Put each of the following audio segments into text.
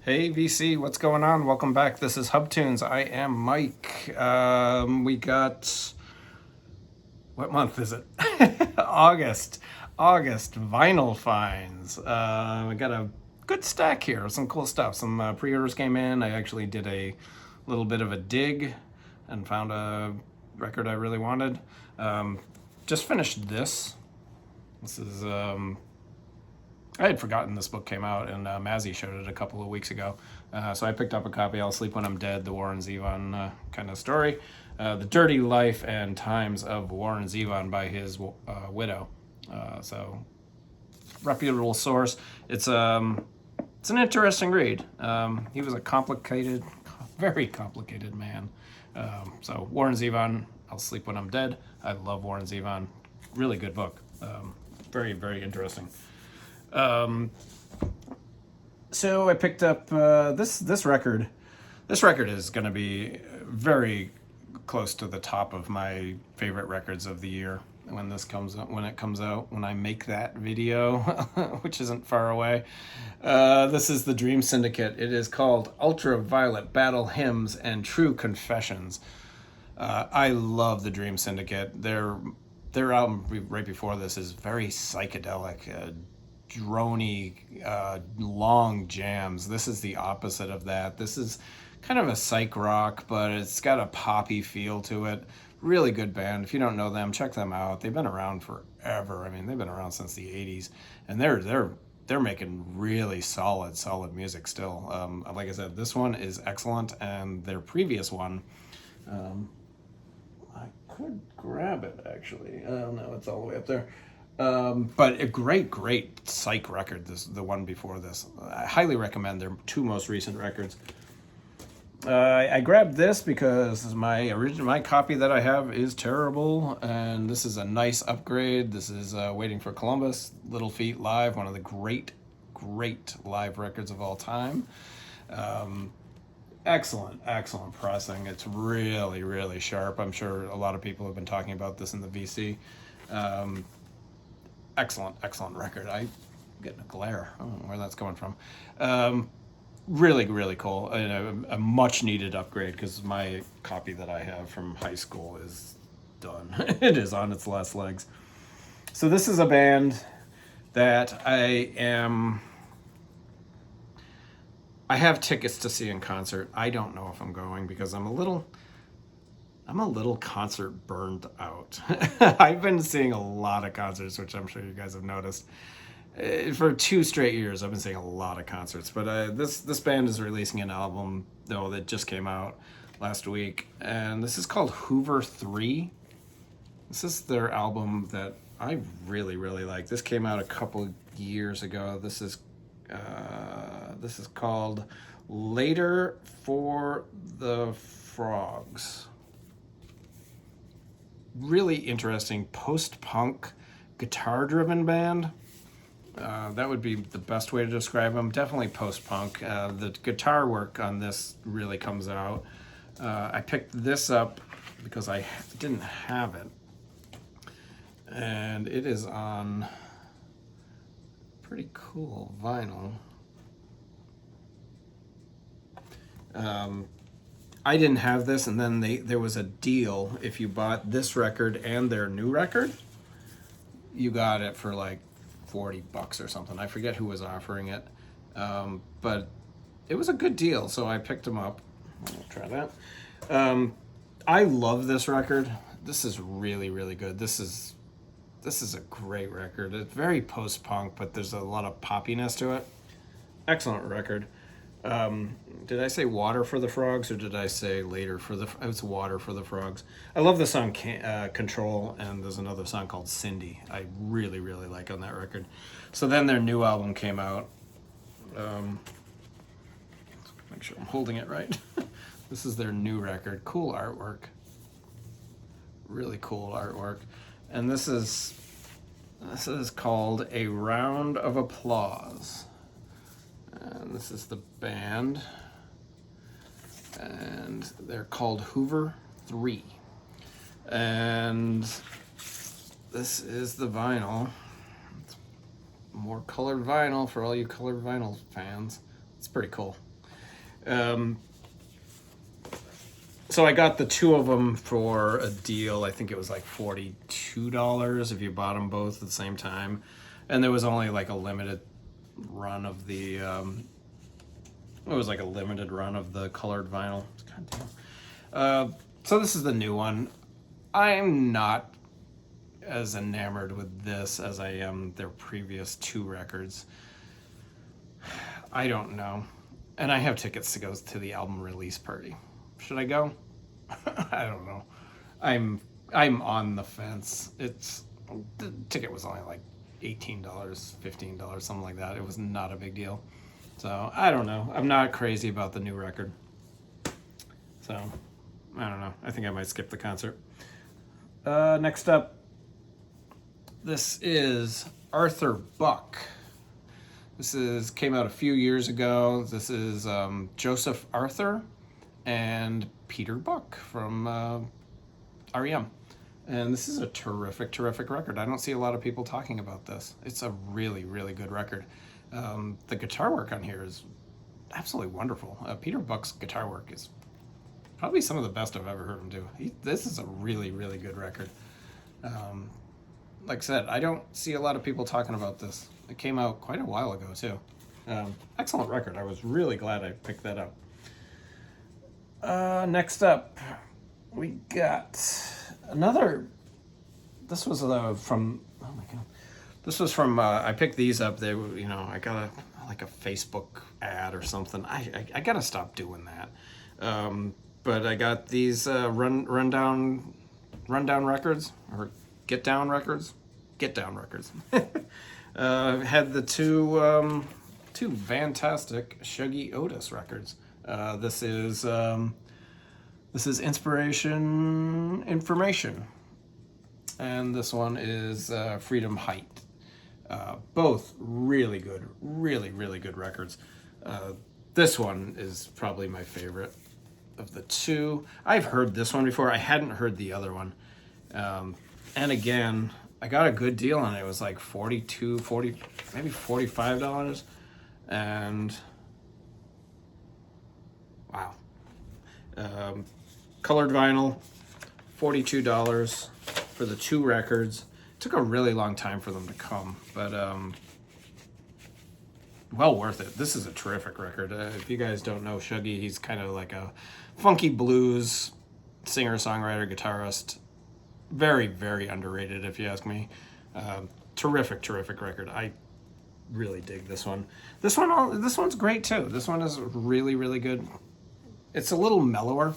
Hey VC, what's going on? Welcome back. This is Hub Tunes. I am Mike. We got what month is it? August. August vinyl finds. We got a good stack here. Some cool stuff. Some pre-orders came in. I actually did a little bit of a dig and found a record I really wanted. Just finished this. This is I had forgotten this book came out, and Mazzy showed it a couple of weeks ago. So I picked up a copy. I'll Sleep When I'm Dead, the Warren Zevon kind of story. The Dirty Life and Times of Warren Zevon by his widow. So reputable source. It's an interesting read. He was a complicated, very complicated man. So Warren Zevon, I'll Sleep When I'm Dead. I love Warren Zevon. Really good book. Very, very interesting. So I picked up this record. This record is going to be very close to the top of my favorite records of the year when this comes out. When it comes out, when I make that video, which isn't far away. This is the Dream Syndicate. It is called Ultraviolet Battle Hymns and True Confessions. I love the Dream Syndicate. Their album right before this is very psychedelic. Drony, long jams. This is the opposite of that. This is kind of a psych rock, but it's got a poppy feel to it. Really good band. If you don't know them, check them out. They've been around forever. I mean, they've been around since the '80s, and they're making really solid music still. Like I said, this one is excellent, and their previous one, I could grab it actually. Oh no, it's all the way up there. But a great psych record. The one before this, I highly recommend their two most recent records. I grabbed this because my copy that I have is terrible, and this is a nice upgrade. This is Waiting for Columbus, Little Feat Live, one of the great live records of all time. Excellent pressing. It's really sharp. I'm sure a lot of people have been talking about this in the VC. Excellent record. I'm getting a glare. I don't know where that's coming from. Really cool. And a much needed upgrade because my copy that I have from high school is done. It is on its last legs. So this is a band that I have tickets to see in concert. I don't know if I'm going because I'm a little concert burned out. I've been seeing a lot of concerts, which I'm sure you guys have noticed. For 2 straight years, I've been seeing a lot of concerts. But this band is releasing an album, though, that just came out last week. And this is called Hoover 3. This is their album that I really like. This came out a couple years ago. This is called Later for the Frogs. Really interesting post-punk guitar-driven band. That would be the best way to describe them. Definitely post-punk. The guitar work on this really comes out. I picked this up because I didn't have it, and it is on pretty cool vinyl. I didn't have this, and then there was a deal. If you bought this record and their new record, you got it for like $40 or something. I forget who was offering it, but it was a good deal, so I picked them up. I'll try that. I love this record. This is really good. This is a great record. It's very post-punk, but there's a lot of poppiness to it. Excellent record. Did I say Water for the Frogs, or did I say Later for the... It's Water for the Frogs. I love the song Control, and there's another song called Cindy I really like on that record. So then their new album came out. Let's make sure I'm holding it right. This is their new record. Cool artwork. Really cool artwork. And this is called A Round of Applause. And this is the band, and they're called Hoover 3. And this is the vinyl. It's more colored vinyl for all you colored vinyl fans. It's pretty cool. So I got the two of them for a deal. I think it was like $42 if you bought them both at the same time. And there was only like a limited run of the, it was like a limited run of the colored vinyl. God damn. So this is the new one. I'm not as enamored with this as I am their previous two records. I don't know. And I have tickets to go to the album release party. Should I go? I don't know. I'm on the fence. The ticket was only like $18, $15, something like that. It was not a big deal. So I don't know. I'm not crazy about the new record. So I don't know. I think I might skip the concert. Next up, this is Arthur Buck. This came out a few years ago. This is Joseph Arthur and Peter Buck from REM. And this is a terrific, terrific record. I don't see a lot of people talking about this. It's a really, really good record. The guitar work on here is absolutely wonderful. Peter Buck's guitar work is probably some of the best I've ever heard him do. This is a really, really good record. Like I said, I don't see a lot of people talking about this. It came out quite a while ago, too. Excellent record. I was really glad I picked that up. Next up, we got another. This was from. Oh my god. This was from. I picked these up. They were, I got a Facebook ad or something. I gotta stop doing that. But I got these rundown records or get down records. Had the two fantastic Shuggie Otis records. This is Information, and this one is Freedom Height. Both really good, really, really good records. This one is probably my favorite of the two. I've heard this one before. I hadn't heard the other one. And again, I got a good deal on it. It was like $40, maybe $45. And wow. Colored vinyl, $42 for the two records. It took a really long time for them to come, but well worth it. This is a terrific record. If you guys don't know Shuggie, he's kind of like a funky blues singer, songwriter, guitarist. Very, very underrated, if you ask me. Terrific record. I really dig this one. This one's great too. This one is really, really good. It's a little mellower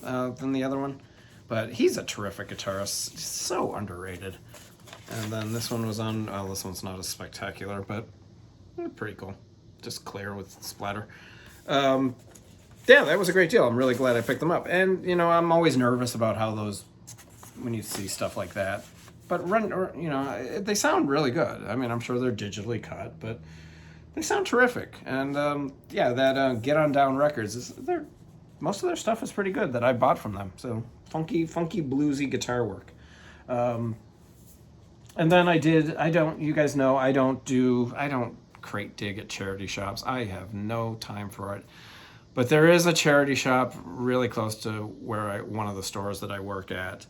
than the other one, but he's a terrific guitarist. He's so underrated. And then this one was on. Oh, this one's not as spectacular, but pretty cool. Just clear with splatter. Yeah, that was a great deal. I'm really glad I picked them up. And I'm always nervous about how those, when you see stuff like that, but they sound really good. I mean, I'm sure they're digitally cut, but they sound terrific. And that Get On Down Records most of their stuff is pretty good that I bought from them. So funky bluesy guitar work. And then you guys know I don't crate dig at charity shops. I have no time for it. But there is a charity shop really close to one of the stores that I work at.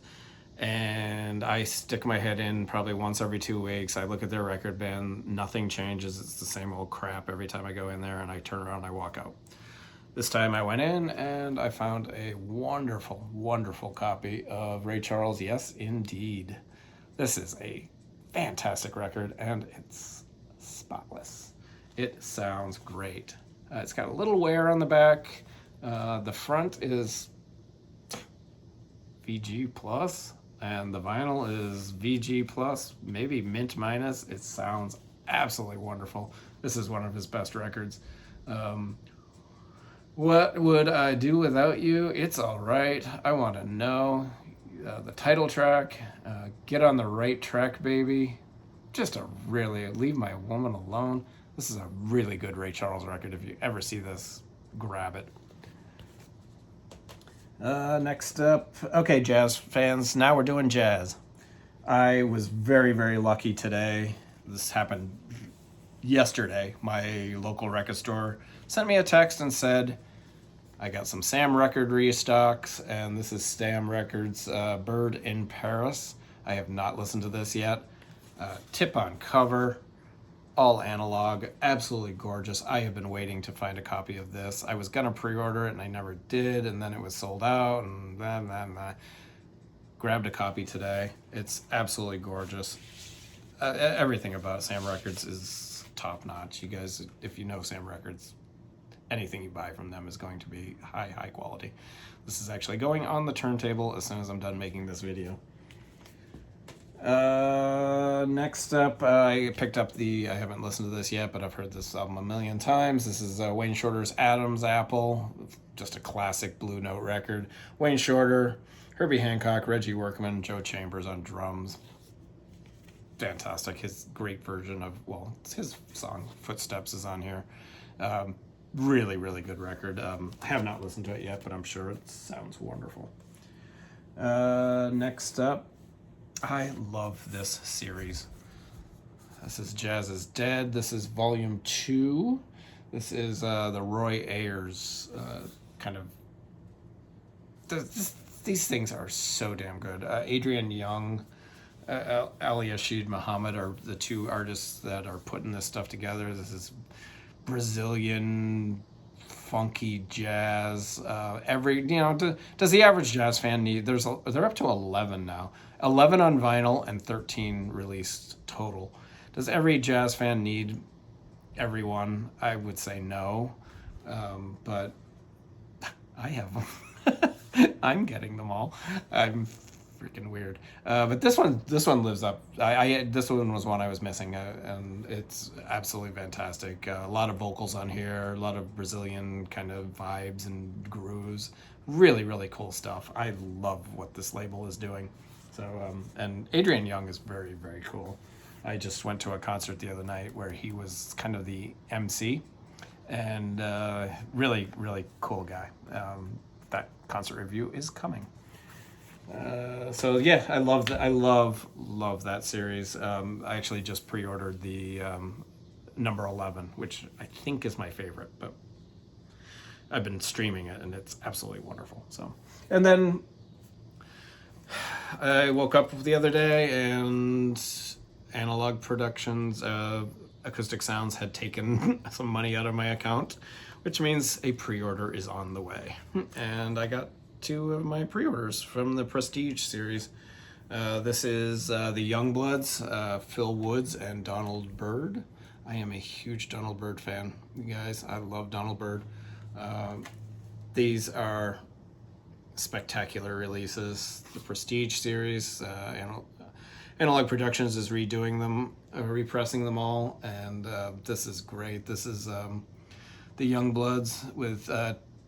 And I stick my head in probably once every 2 weeks. I look at their record bin. Nothing changes. It's the same old crap every time I go in there, and I turn around and I walk out. This time I went in and I found a wonderful, wonderful copy of Ray Charles' Yes, Indeed. This is a fantastic record, and it's spotless. It sounds great. It's got a little wear on the back. The front is VG Plus, and the vinyl is VG Plus, maybe mint minus. It sounds absolutely wonderful. This is one of his best records. What would I do without you? It's all right. I want to know. The title track, Get on the Right Track, Baby. Just a really, Leave My Woman Alone. This is a really good Ray Charles record. If you ever see this, grab it. Next up, okay, jazz fans, now we're doing jazz. I was very, very lucky today. This happened yesterday. My local record store sent me a text and said, I got some Sam Record restocks, and this is Sam Records Bird in Paris. I have not listened to this yet. Tip on cover, all analog, absolutely gorgeous. I have been waiting to find a copy of this. I was gonna pre-order it and I never did, and then it was sold out, and then grabbed a copy today. It's absolutely gorgeous. Everything about Sam Records is top notch. You guys, if you know Sam Records, anything you buy from them is going to be high quality. This is actually going on the turntable as soon as I'm done making this video. Next up, I picked up I haven't listened to this yet, but I've heard this album a million times. This is Wayne Shorter's Adam's Apple, just a classic Blue Note record. Wayne Shorter, Herbie Hancock, Reggie Workman, Joe Chambers on drums. Fantastic. His great version of, well, it's his song Footsteps is on here. Really, really good record. I have not listened to it yet, but I'm sure it sounds wonderful. Next up, I love this series. This is Jazz is Dead. This is volume 2. This is the Roy Ayers kind of... These things are so damn good. Adrian Young, Ali Ashid Muhammad are the two artists that are putting this stuff together. This is Brazilian funky jazz. Does the average jazz fan need? They're up to 11 now. 11 on vinyl and 13 released total. Does every jazz fan need everyone? I would say no, but I have them. I'm getting them all. I'm freaking weird. But this one lives up. This one was one I was missing, and it's absolutely fantastic. A lot of vocals on here, a lot of Brazilian kind of vibes and grooves. Really, really cool stuff. I love what this label is doing. So, and Adrian Young is very, very cool. I just went to a concert the other night where he was kind of the MC, and really, really cool guy. That concert review is coming. So yeah, I love that series. I actually just pre-ordered the number 11, which I think is my favorite, but I've been streaming it and it's absolutely wonderful. So, and then I woke up the other day and Analog Productions, Acoustic Sounds had taken some money out of my account, which means a pre-order is on the way. And I got 2 of my pre-orders from the Prestige series. This is the Youngbloods, Phil Woods and Donald Byrd. I am a huge Donald Byrd fan, you guys. I love Donald Byrd. These are spectacular releases. The Prestige series, Analog Productions is redoing them, repressing them all, and this is great. This is the Youngbloods with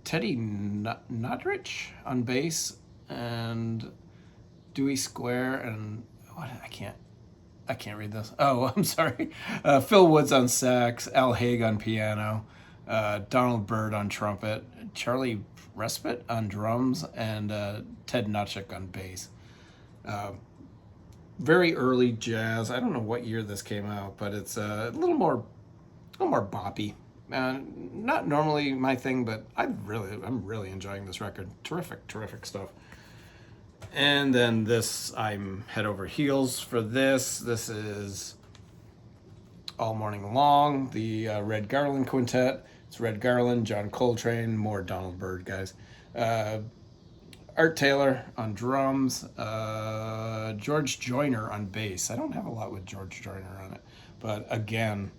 Teddy Nodrich on bass and Dewey Square and what I can't read this. Oh, I'm sorry. Phil Woods on sax, Al Haig on piano, Donald Byrd on trumpet, Charlie Respite on drums, and Ted Notchik on bass. Very early jazz. I don't know what year this came out, but it's a little more boppy. Not normally my thing, but I'm really enjoying this record. Terrific stuff. And then this, I'm head over heels for this. This is All Morning Long, the Red Garland Quintet. It's Red Garland, John Coltrane, more Donald Byrd guys. Art Taylor on drums, George Joyner on bass. I don't have a lot with George Joyner on it, but again,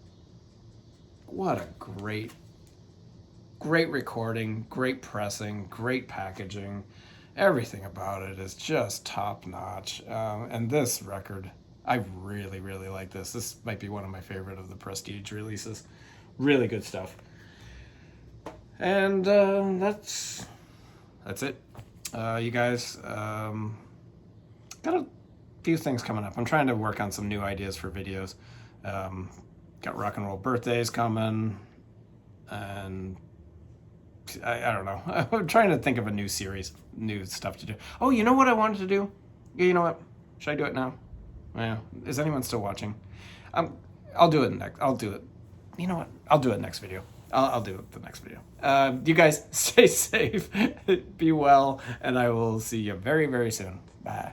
what a great recording, great pressing, great packaging. Everything about it is just top notch. And this record, I really like this. This might be one of my favorite of the Prestige releases. Really good stuff. And that's it. You guys, got a few things coming up. I'm trying to work on some new ideas for videos. Got rock and roll birthdays coming, and I don't know. I'm trying to think of a new series, new stuff to do. Oh, you know what I wanted to do? You know what? Should I do it now? Yeah. Is anyone still watching? I'll do it next. I'll do it. You know what? I'll do it next video. I'll do it the next video. You guys stay safe, be well, and I will see you very, very soon. Bye.